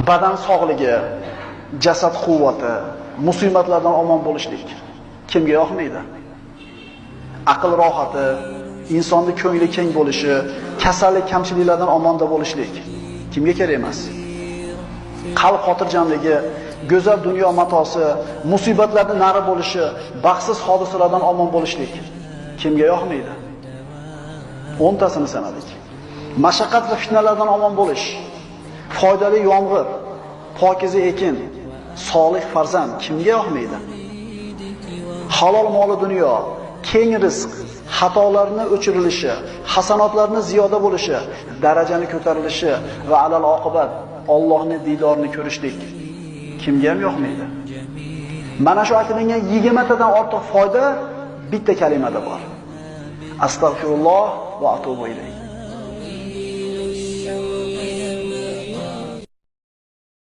badan sog'ligi, jasad quvvati, musibatlardan omon bo'lishlik kimga yoqmaydi? Aql rohati, insonning ko'ngli keng bo'lishi, kasallik, kamchiliklardan omonda bo'lishlik kimga kerak emas? Qalb xotirjamligi, go'zal dunyo matosi, musibatlardan nari bo'lishi, baxtsiz hodisalardan omon bo'lishlik kimga yoqmaydi? 10 tasini sanadik. Mashaqqat va fitnalardan omon bo'lish, foydali yomg'ir, pokiza ekin, solih farzand kimga yoqmaydi? Halol moli dunyo, keng rizq, xatolarni o'chirilishi, hasanotlarni ziyoda bo'lishi, darajani ko'tarilishi va alal oqibat Allohning diydorini ko'rishlik kimga ham yoqmaydi? Mana shu aytilgan 20 tadan ortiq foyda bitta kalimada bor. Astagfirulloh va atubu ilayh.